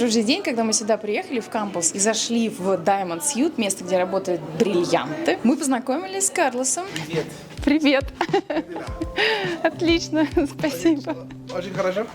первый же день, когда мы сюда приехали в кампус и зашли в Diamond Suite, место, где работают бриллианты, мы познакомились с Карлосом. Привет. Привет. Отлично, спасибо. Очень хорошо.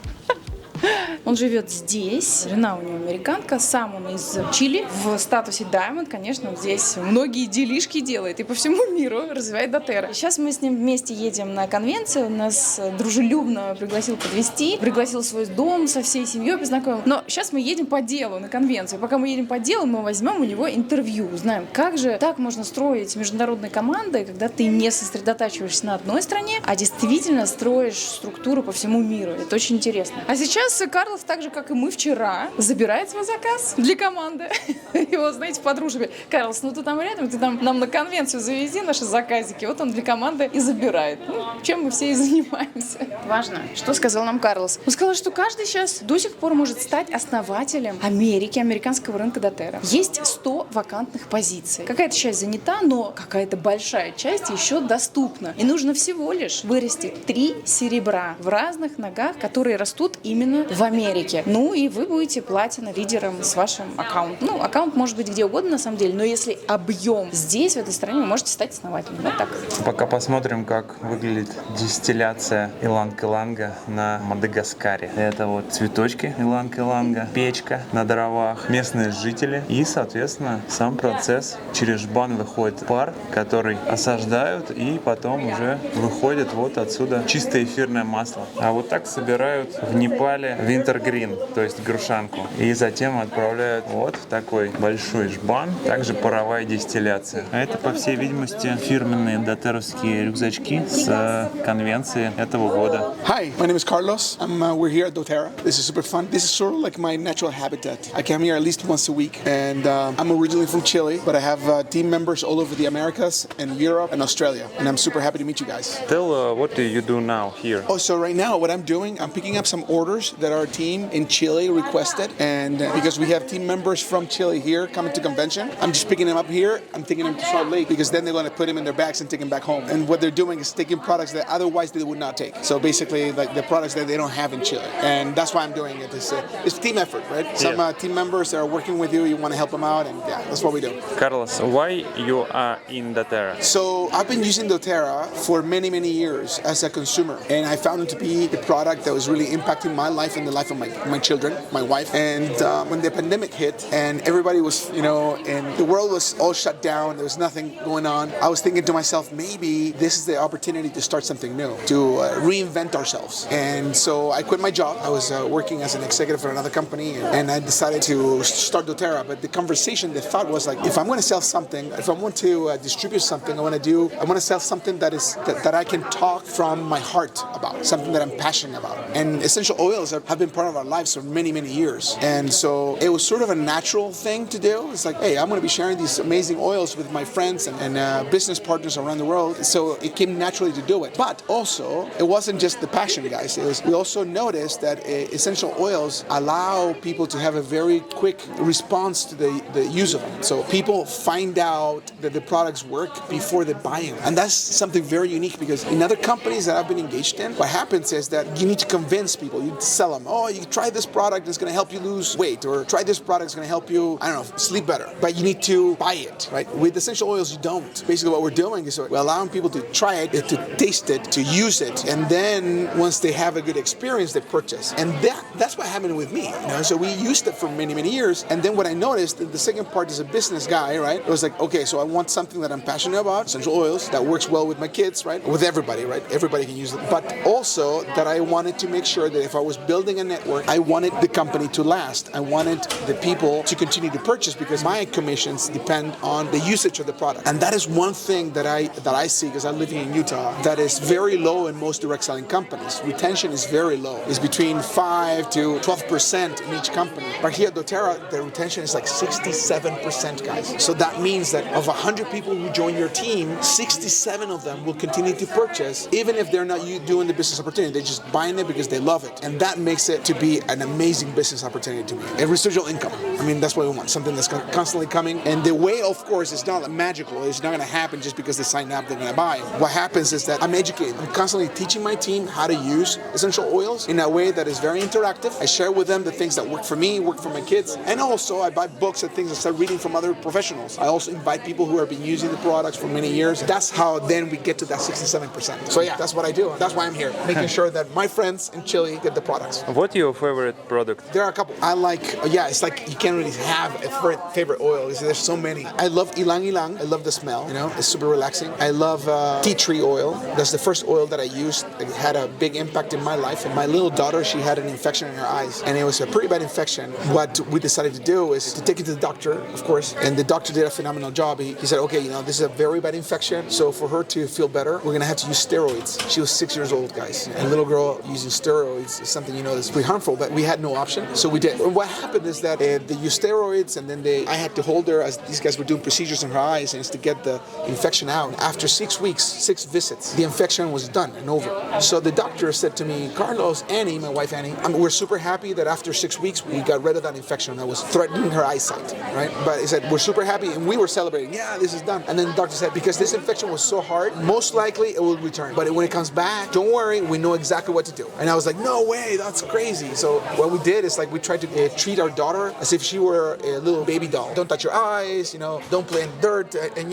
Он живет здесь, жена у него американка, сам он из Чили. В статусе Diamond, конечно, он здесь многие делишки делает и по всему миру развивает DoTerra. Сейчас мы с ним вместе едем на конвенцию, он нас дружелюбно пригласил подвезти, пригласил в свой дом со всей семьей, познакомил. Но сейчас мы едем по делу на конвенцию. Пока мы едем по делу, мы возьмем у него интервью, узнаем, как же так можно строить международные команды, когда ты не сосредотачиваешься на одной стране, а действительно строишь структуру по всему миру. Это очень интересно. А сейчас Карлос, так же, как и мы вчера, забирает свой заказ для команды. Его, знаете, по дружбе. Карлос, ну ты там рядом, ты там нам на конвенцию завези наши заказики. Вот он для команды и забирает. Ну, чем мы все и занимаемся. Важно, что сказал нам Карлос. Он сказал, что каждый сейчас до сих пор может стать основателем Америки, американского рынка DoTerra. Есть 100 вакантных позиций. Какая-то часть занята, но какая-то большая часть еще доступна. И нужно всего лишь вырастить 3 серебра в разных ногах, которые растут именно в Америке. Ну и вы будете платино-лидером с вашим аккаунтом. Ну, аккаунт может быть где угодно на самом деле, но если объем здесь, в этой стране, вы можете стать основателем. Вот так. Пока посмотрим, как выглядит дистилляция Иланг-иланга на Мадагаскаре. Это вот цветочки Иланг-иланга, печка на дровах, местные жители и, соответственно, сам процесс. Через жбан выходит пар, который осаждают, и потом уже выходит вот отсюда чистое эфирное масло. А вот так собирают в Непале винтергрин, то есть грушанку. И затем отправляют вот в такой большой жбан, также паровая дистилляция. А это, по всей видимости, фирменные дотеровские рюкзачки с конвенции этого года. Hi, my name is Carlos. We're here at DoTerra. This is super fun. This is sort of like my natural habitat. I come here at least once a week, and I'm originally from Chile, but I have team members all over the Americas and Europe and Australia, and I'm super happy to meet you guys. Tell what do you do now here? Oh, so right now what I'm doing, I'm picking up some orders that our team in Chile requested, and because we have team members from Chile here coming to convention, I'm just picking them up here. I'm taking them to Salt Lake because then they're going to put them in their bags and take them back home. And what they're doing is taking products that otherwise they would not take. So basically, like the products that they don't have in Chile, and that's why I'm doing it. It's team effort, right? Some team members that are working with you, you want to help them out, and yeah, that's what we do. Carlos, why you are in DoTerra? So I've been using DoTerra for many, many years as a consumer, and I found it to be a product that was really impacting my life and the life of my children, my wife. And when the pandemic hit and everybody was, and the world was all shut down, there was nothing going on, I was thinking to myself, maybe this is the opportunity to start something new, to reinvent ourselves. And so I quit my job. I was working as an executive for another company, and I decided to start DoTerra. But the conversation, the thought was like, if I'm going to sell something, if I want to distribute something, I want to sell something that I can talk from my heart about, something that I'm passionate about. And essential oils have been part of our lives for many, many years. And so it was sort of a natural thing to do. It's like, hey, I'm going to be sharing these amazing oils with my friends and business partners around the world. So it came naturally to do it. But also, it wasn't just the passion, guys. We also noticed that essential oils allow people to have a very quick response to the use of them. So people find out that the products work before they buy them. And that's something very unique because in other companies that I've been engaged in, what happens is that you need to convince people. You sell them. Oh, you try this product, it's going to help you lose weight. Or try this product, it's going to help you, sleep better. But you need to buy it, right? With essential oils, you don't. Basically, what we're doing is we're allowing people to try it, to taste it, to use it. And then once they have a good experience, they purchase. And that's what happened with me. So we used it for many, many years. And then what I noticed, the second part is a business guy, right? It was like, okay, so I want something that I'm passionate about, essential oils, that works well with my kids, right? With everybody, right? Everybody can use it. But also that I wanted to make sure that if I was building a network, I wanted the company to last. I wanted the people to continue to purchase because my commissions depend on the usage of the product. And that is one thing that I see because I'm living in Utah that is very low in most direct selling companies. Retention is very low. It's between 5 to 12% in each company. But here at DoTerra, the retention is like 67%, guys. So that means that of 100 people who join your team, 67 of them will continue to purchase even if they're not doing the business opportunity. They're just buying it because they love it. And that makes it to be an amazing business opportunity to me. And residual income. I mean, that's what we want. Something that's constantly coming. And the way, of course, it's not magical. It's not going to happen just because they sign up, they're going to buy. What happens is that I'm educating. I'm constantly teaching my team how to use essential oils in a way that is very interactive. I share with them the things that work for me, work for my kids. And also, I buy books and things and start reading from other professionals. I also invite people who have been using the products for many years. That's how then we get to that 67%. So yeah, that's what I do. That's why I'm here, making sure that my friends in Chile get the products. What's your favorite product? There are a couple. I like, it's like you can't really have a favorite oil. There's so many. I love Ilangh-ilangh. I love the smell, it's super relaxing. I love tea tree oil. That's the first oil that I used. It had a big impact in my life. And my little daughter, she had an infection in her eyes. And it was a pretty bad infection. What we decided to do is to take it to the doctor, of course. And the doctor did a phenomenal job. He said, okay, this is a very bad infection. So for her to feel better, we're going to have to use steroids. She was 6 years old, guys. And a little girl using steroids is something, that's pretty harmful. But we had no option. So we did. And what happened is that they used steroids and then I had to hold her as these guys were doing procedures in her eyes and it's to get the infection out. After 6 weeks, 6 visits, the infection was done and over. So the doctor said to me, Carlos, Annie, my wife Annie, we're super happy that after 6 weeks we got rid of that infection that was threatening her eyesight, right? But he said, we're super happy and we were celebrating, yeah, this is done. And then the doctor said, because this infection was so hard, most likely it will return. But when it comes back, don't worry, we know exactly what to do. And I was like, no way, that's crazy. So what we did is we tried to treat our daughter as if she were a little baby doll. Don't touch your eyes, don't play in dirt. And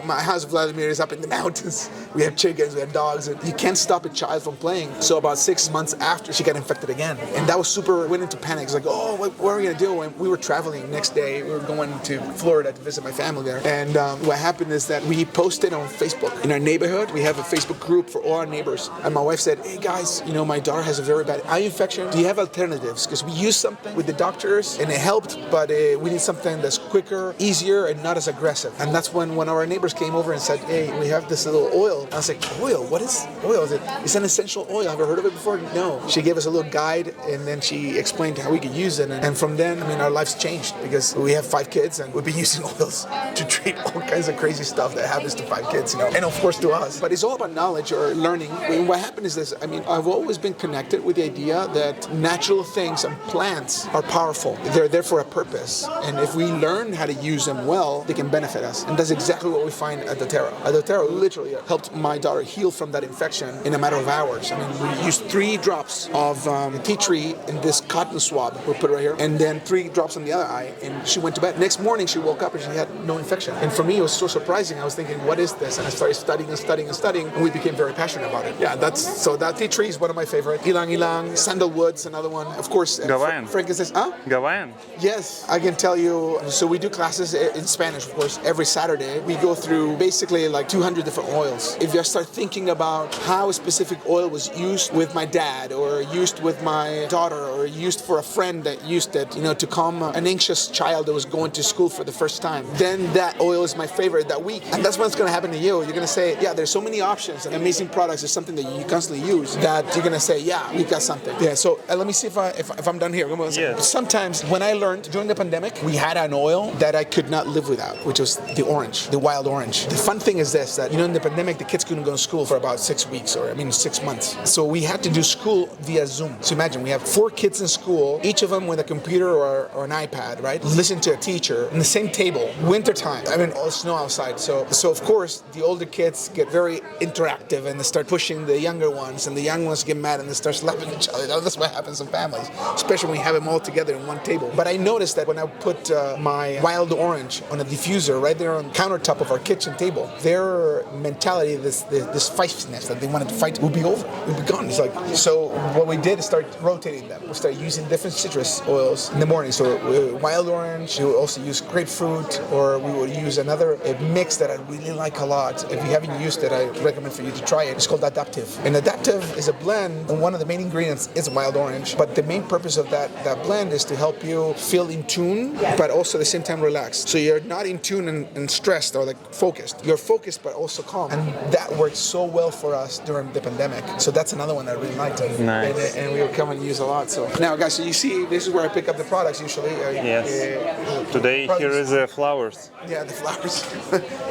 my house, Vladimir, is up in the mountains. We have chickens, we have dogs, and you can't stop a child from playing. So about 6 months after, she got infected again. And that was super, went into panic. It's like, oh, what are we gonna do? And we were traveling next day. We were going to Florida to visit my family there. And what happened is that we posted on Facebook. In our neighborhood, we have a Facebook group for all our neighbors. And my wife said, hey guys, my daughter has a very bad eye infection. Do you have alternatives? Because we used something with the doctors and it helped, but we need something that's quicker, easier, and not as aggressive. And that's when one of our neighbors came over and said, hey, we have this little oil. And I was like, oil? What is oil? It's an essential oil. Have you heard of it before? No. She gave us a little guide and then she explained how we could use it. And from then, our lives changed because we have 5 kids and we've been using oils to treat all kinds of crazy stuff that happens to 5 kids, and of course to us. But it's all about knowledge or learning. And what happened is this, I've always been connected with the idea that natural things and plants are powerful. They're there for a purpose. And if we learn how to use them well, they can benefit us. And that's exactly what we find at DoTerra. DoTerra literally helped my daughter heal from that infection in a matter of hours. We used 3 drops of tea tree in this cotton swab. We'll put it right here. And then 3 drops on the other eye. And she went to bed. Next morning, she woke up and she had no infection. And for me, it was so surprising. I was thinking, what is this? And I started studying and we became very passionate about it. Yeah, so that tea tree is one of my favorite. Ilangh-ilangh, sandalwood's another one. Of course, frankincense. Gawaiian? Yes, I can tell you. So we do classes in Spanish, of course, every Saturday. We go through basically 200 different oils. If you start thinking about how a specific oil was used with my dad or used with my daughter or used for a friend that used it, to calm an anxious child that was going to school for the first time, then that oil is my favorite that week. And that's what's going to happen to you. You're going to say, yeah, there's so many options and amazing products is something that you constantly use that you're going to say, yeah, we've got something. Yeah, so let me see if I'm done here. Yeah. Sometimes when I learned during the pandemic, we had an oil that I could not live without, which was the orange, the wild orange. The fun thing is this, that, in the pandemic, the kids couldn't go to school for about 6 weeks 6 months. So we had to do school via Zoom. So imagine we have 4 kids in school, each of them with a computer or an iPad, right? Listen to a teacher in the same table, wintertime. All snow outside. So of course, the older kids get very interactive and they start pushing the younger ones and the young ones get mad and they start slapping each other. That's what happens in families, especially when we have them all together in one table. But I noticed that when I put my wild orange on a diffuser right there on the countertop of our kitchen table, their mentality, this feistiness that they wanted to fight, would be over. It would be gone. It's so what we did is start rotating them. We started using different citrus oils in the morning. So wild orange, we would also use grapefruit, or we would use another mix that I really like a lot. If you haven't used it, I recommend for you to try it. It's called Adaptive. And Adaptive is a blend, and one of the main ingredients is wild orange. But the main purpose of that blend is to help you feel in tune, but also at the same time relaxed. So you're not in tune and stressed or focused. You're focused, but also calm. And that worked so well for us during the pandemic. So that's another one that I really liked. Nice. And we would come and use a lot. So now, guys, so you see, this is where I pick up the products usually. Yes. Today here is flowers. Yeah, the flowers.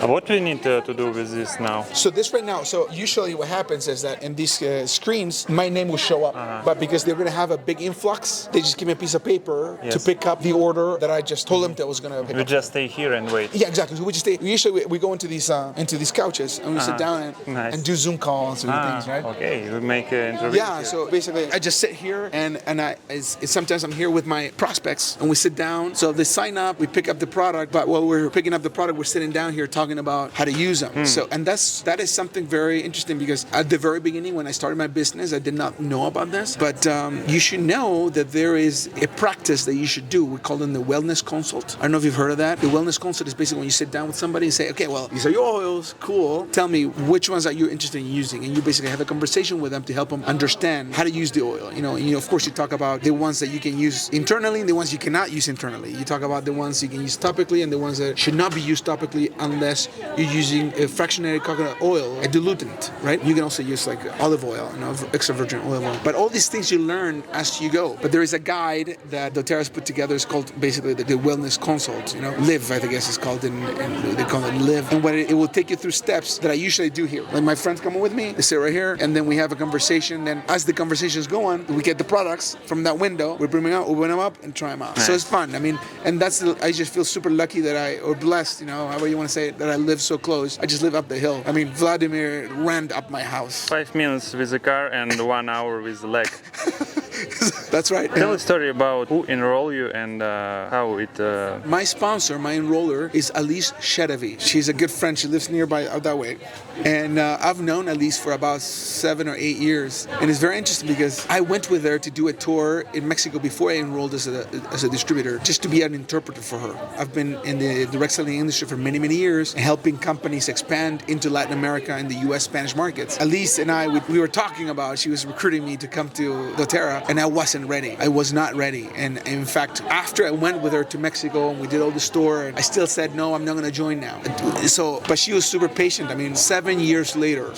What we need to do with this now? So this right now, so usually what happens is that in these screens, my name will show up. But because they're going to have a big influx. They just give me a piece of paper Yes. to pick up the order that I just told them that I was going to pick We up. just stay here and wait. Yeah, exactly. So we just stay. Usually we go into these couches and we sit down Nice. and do Zoom calls and things, right? Okay, we make an interview. Yeah, here. so basically I just sit here and sometimes I'm here with my prospects and we sit down. So they sign up, we pick up the product, but while we're picking up the product, we're sitting down here talking about how to use them. So, and that is something very interesting because at the very beginning when I started my business, I did not know about this, but you should know that there is a practice that you should do. We call them the wellness consult. I don't know if you've heard of that. The wellness consult is basically when you sit down with somebody and say, okay, well, these are your oils, cool. Tell me which ones are you interested in using, and you basically have a conversation with them to help them understand how to use the oil. Of course, you talk about the ones that you can use internally and the ones you cannot use internally. You talk about the ones you can use topically and the ones that should not be used topically unless you're using a fractionated coconut oil, a diluent, right? You can also use like olive oil, extra virgin olive oil. But all these things you learn as you go. But there is a guide that DoTerra has put together. It's called basically the wellness consult. Live, I guess it's called, and they call it Live. And what it will take you through steps that I usually do here. Like my friends come with me, they sit right here, and then we have a conversation. Then as the conversation's going, we get the products from that window. We bring them out, open them up, and try them out. Nice. So it's fun. And I just feel super lucky that or blessed, however you want to say it, that I live so close. I just live up the hill. Vladimir ran up my house. 5 minutes with the car and 1 hour with the leg. That's right. Tell a story about who enrolled you and how it... My sponsor, my enroller, is Alice Shedevi. She's a good friend. She lives nearby out that way. And I've known Alice for about 7 or 8 years. And it's very interesting because I went with her to do a tour in Mexico before I enrolled as a distributor, just to be an interpreter for her. I've been in the direct selling industry for many, many years, helping companies expand into Latin America and the US Spanish markets. Alice and I, we were talking about, she was recruiting me to come to DoTerra, and I wasn't ready. I was not ready. And in fact, after I went with her to Mexico and we did all the store, I still said, no, I'm not going to join now. But she was super patient. 7 years later,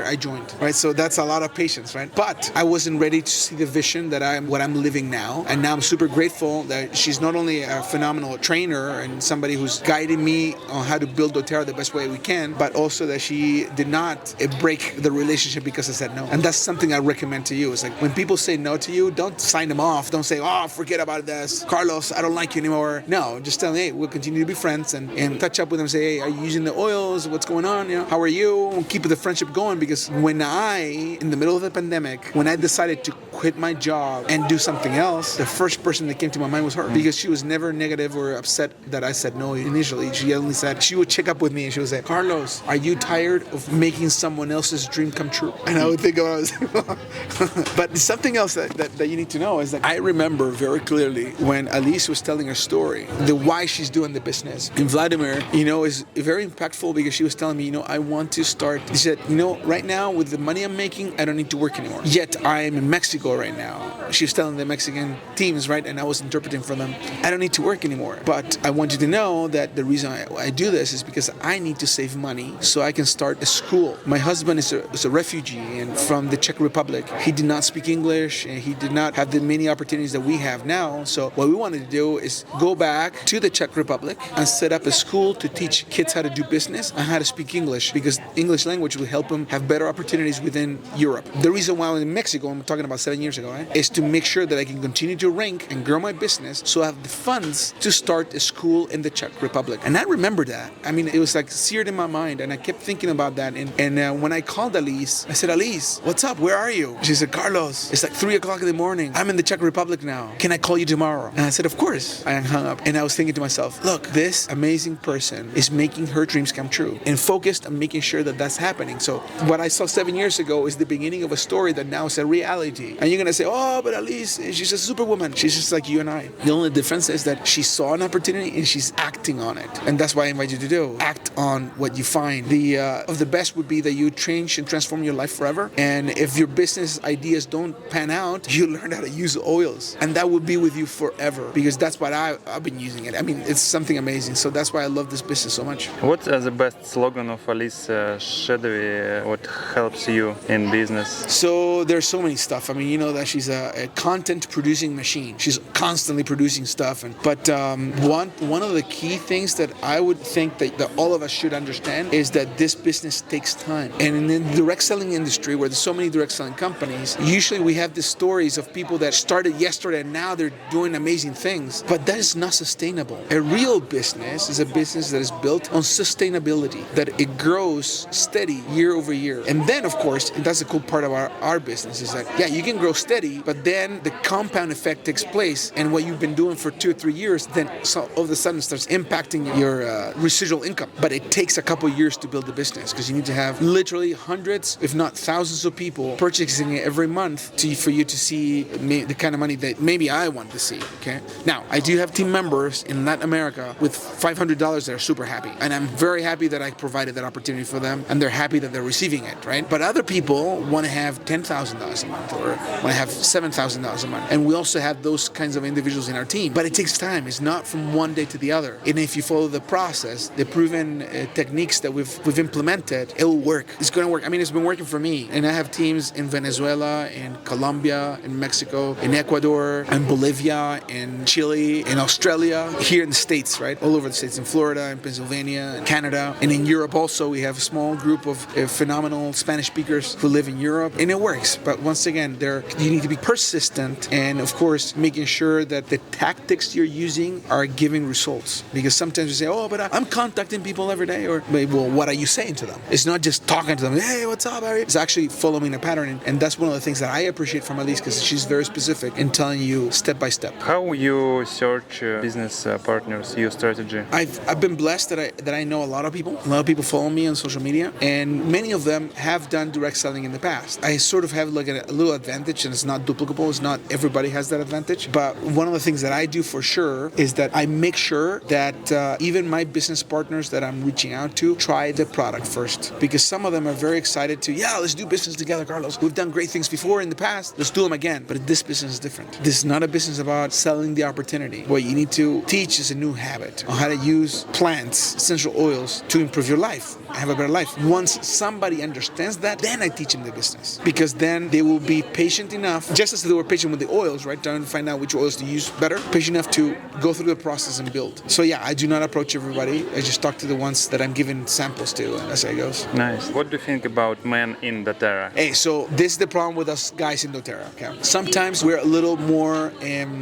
I joined, right? So that's a lot of patience, right? But I wasn't ready to see the vision that what I'm living now. And now I'm super grateful that she's not only a phenomenal trainer and somebody who's guiding me on how to build DoTerra the best way we can, but also that she did not break the relationship because I said no. And that's something I recommend to you. It's like when people say no to you, don't sign them off. Don't say, oh, forget about this. Carlos, I don't like you anymore. No, just tell them, hey, we'll continue to be friends and touch up with them. Say, hey, are you using the oils? What's going on? How are you? Keep the friendship going, because when in the middle of the pandemic, when I decided to quit my job and do something else, the first person that came to my mind was her, because she was never negative or upset that I said no initially. She only said, she would check up with me and she would say, Carlos, are you tired of making someone else's dream come true? And I would think about it. But something else that you need to know is that I remember very clearly when Alice was telling her story, the why she's doing the business. And Vladimir, is very impactful, because she was telling me, I want to start. She said, right now with the money I'm making, I don't need to work anymore. Yet I am in Mexico right now. She was telling the Mexican teams, right, and I was interpreting for them, I don't need to work anymore. But I want you to know that the reason I do this is because I need to save money so I can start a school. My husband is a refugee and from the Czech Republic. He did not speak English and he did not have the many opportunities that we have now. So what we wanted to do is go back to the Czech Republic and set up a school to teach kids how to do business and how to speak English, because English language will help them have better opportunities within Europe. The reason why I'm in Mexico, I'm talking about 7 years ago, right, is to make sure that I can continue to rank and grow my business so I have the funds to start a school in the Czech Republic. And I remember that. It was like seared in my mind, and I kept thinking about that. And when I called Alice, I said, Alice, what's up? Where are you? She said, Carlos, it's like 3 o'clock in the morning. I'm in the Czech Republic now. Can I call you tomorrow? And I said, of course. I hung up, and I was thinking to myself, look, this amazing person is making her dreams come true and focused on making sure that that's happening. So what I saw 7 years ago is the beginning of a story that now is a reality. And you're going to say, oh, but Alice, she's a superwoman. She's just like you and I. The only difference is that she saw an opportunity and she's acting on it. And that's what I invite you to do. Act on what you find. The best would be that you change and transform your life forever. And if your business ideas don't pan out, you learn how to use oils. And that will be with you forever, because that's what I've been using it. It's something amazing. So that's why I love this business so much. What's the best slogan of Alice Shedevi? What helps you in business? So there's so many stuff. You know that she's a content producing machine. She's constantly producing stuff. But one of the key things that I would think that all of us should understand is that this business takes time. And in the direct selling industry, where there's so many direct selling companies, usually we have the stories of people that started yesterday and now they're doing amazing things. But that is not sustainable. A real business is a business that is built on sustainability, that it grows steady year over year. And then, of course, and that's the cool part of our business, is that, yeah, you can grow steady, but then the compound effect takes place, and what you've been doing for 2 or 3 years, then all of a sudden starts impacting your residual income. But it takes a couple of years to build the business, because you need to have literally hundreds, if not thousands of people purchasing it every month for you to see the kind of money that maybe I want to see, okay? Now, I do have team members in Latin America with $500 that are super happy, and I'm very happy that I provided that opportunity for them, and they're happy that they're receiving it, right? But other people want to have $10,000 a month or want to have $7,000 a month, and we also have those kinds of individuals in our team. But it takes time. It's not from one day to the other. And if you follow the process, the proven techniques that we've implemented, it will work. It's going to work. I mean, it's been working for me, and I have teams in Venezuela, in Colombia, in Mexico, in Ecuador, in Bolivia, in Chile, in Australia, here in the States, right? All over the States, in Florida, in Pennsylvania, in Canada, and in Europe also. We have a small group of phenomenal Spanish speakers who live in Europe, and it works. But once again, you need to be persistent, and of course, making sure that the tactics you're using are giving results. Because sometimes you say, oh, but I'm contacting people every day, or, well, what are you saying to them? It's not just talking to them, hey, what's up, Harry? It's actually following a pattern, and that's one of the things that I appreciate from Elise, because she's very specific in telling you step by step. How you search business partners, your strategy? I've been blessed that I know a lot of people. A lot of people follow me on social media, and many of them have done direct selling in the past. I sort of have like a little advantage, and it's not duplicable. It's not everybody has that advantage. But one of the things that I do for sure is that I make sure that even my business partners that I'm reaching out to try the product first, because some of them are very excited to, yeah, let's do business together, Carlos. We've done great things before in the past. Let's do them again. But this business is different. This is not a business about selling the opportunity. What you need to teach is a new habit on how to use plants, essential oils to improve your life, have a better life. Once somebody understands that, then I teach them the business, because then they will be patient enough, just as they were patient with the oils, right? Trying to find out which oils to use better, patient enough to go through the process and build. So yeah, I do not approach everybody. I just talk to the ones that I'm giving samples to, and that's how it goes. Nice. What do you think about men in DoTerra? Hey, so this is the problem with us guys in DoTerra, okay? Sometimes we're a little more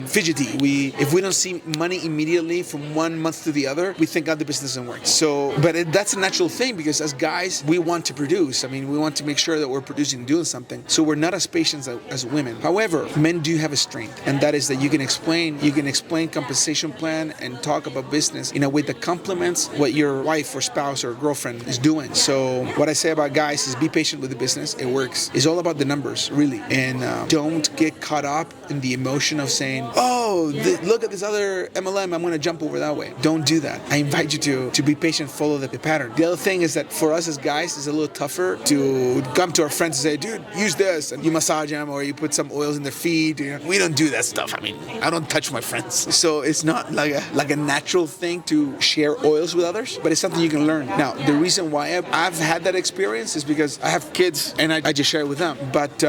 fidgety. If we don't see money immediately from one month to the other, we think, the business doesn't work. So, but that's a natural thing, because as guys, we want to produce. I mean, we want to make sure that we're producing and doing something. So we're not as patient as women. However, men do have a strength, and that is that you can explain compensation plan and talk about business in a way that complements what your wife or spouse or girlfriend is doing. So what I say about guys is be patient with the business. It works. It's all about the numbers, really. And don't get caught up in the emotion of saying, oh, look at this other MLM, I'm going to jump over that way. Don't do that. I invite you to be patient, follow the pattern. The other thing is that for us as guys, it's a little tougher to come to our friends and say, dude, use this, and you massage them, or you put some oils in their feet. You know? We don't do that stuff. I mean, I don't touch my friends. So it's not like a natural thing to share oils with others, but it's something you can learn. Now, the reason why I've had that experience is because I have kids and I just share it with them. But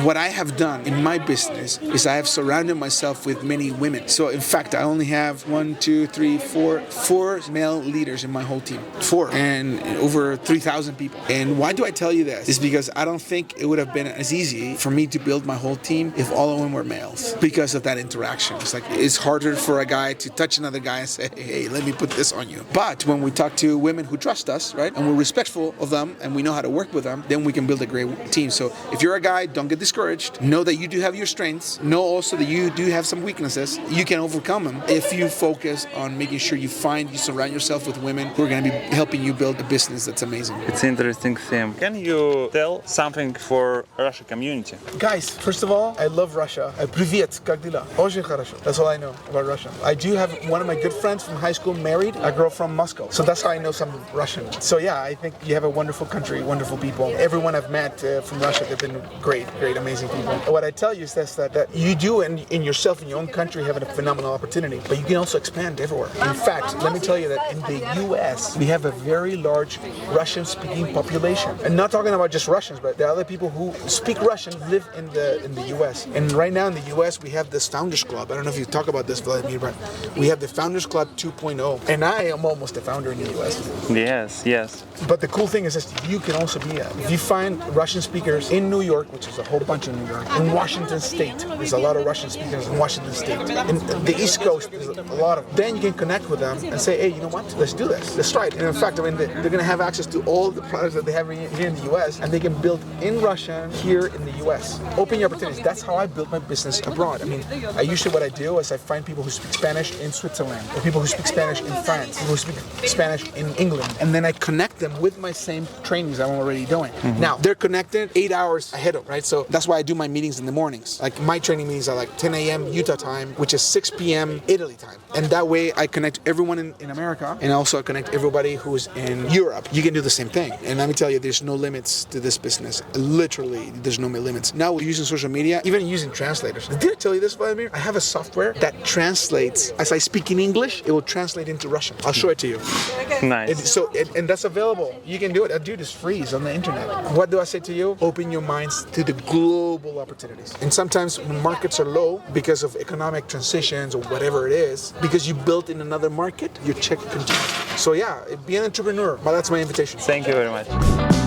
what I have done in my business is I have surrounded myself with many women. So in fact, I only have 4 male leaders in my whole team. 4, and over 3,000 people. And why do I tell you this? It's because I don't think it would have been as easy for me to build my whole team if all of them were males, because of that interaction. It's harder for a guy to touch another guy and say, hey, let me put this on you. But when we talk to women who trust us, right, and we're respectful of them and we know how to work with them, then we can build a great team. So if you're a guy, don't get discouraged. Know that you do have your strengths. Know also that you do have some weaknesses. You can overcome them if you focus on making sure you surround yourself with women who are going to be helping you build a business that's amazing. It's an interesting theme. Can you tell something for Russia community? Guys, first of all, I love Russia. Привет, как дела? Очень хорошо. That's all I know about Russia. I do have one of my good friends from high school married a girl from Moscow. So that's how I know some Russian. So yeah, I think you have a wonderful country, wonderful people. Everyone I've met from Russia, they've been great, amazing people. What I tell you is that you do in yourself, in your own country, have a phenomenal opportunity, but you can also expand everywhere. In fact, let me tell you that in the U.S., we have a very large Russian-speaking population. And not talking about just Russians, but there are other people who speak Russian live in the U.S. And right now in the U.S., we have this Founders Club. I don't know if you talk about this, Vladimir, but we have the Founders Club 2.0, and I am almost a founder in the US. Yes. But the cool thing is that you can also be if you find Russian speakers in New York, which is a whole bunch in New York, in Washington State, there's a lot of Russian speakers in Washington State. In the East Coast, there's a lot of. Then you can connect with them and say, hey, you know what? Let's do this. Let's try it. And in fact, I mean, they're going to have access to all the products that they have here in the US, and they can build in Russia here in the US. Open your opportunities. That's how I built my business abroad. I mean, usually what I do is I find people who speak Spanish in Switzerland, or people who speak Spanish in France, people who speak Spanish in England, and then I connect them with my same trainings I'm already doing. Now, they're connected 8 hours ahead of, right? So that's why I do my meetings in the mornings. Like my training meetings are like 10 a.m. Utah time, which is 6 p.m. Italy time. And that way I connect everyone in America, and also I connect everybody who's in Europe. You can do the same thing. And let me tell you, there's no limits to this business. Literally, there's no limits. Now we're using social media, even using translators. Did I tell you this, Vladimir? I have a software that translates. As I speak in English, it will translate into Russian. I'll show it to you. Nice. And that's available. You can do it. Dude, it's free. It's on the internet. What do I say to you? Open your minds to the global opportunities. And sometimes when markets are low because of economic transitions or whatever it is, because you built in another market, your check continues. So yeah, be an entrepreneur. But that's my invitation. Thank you very much.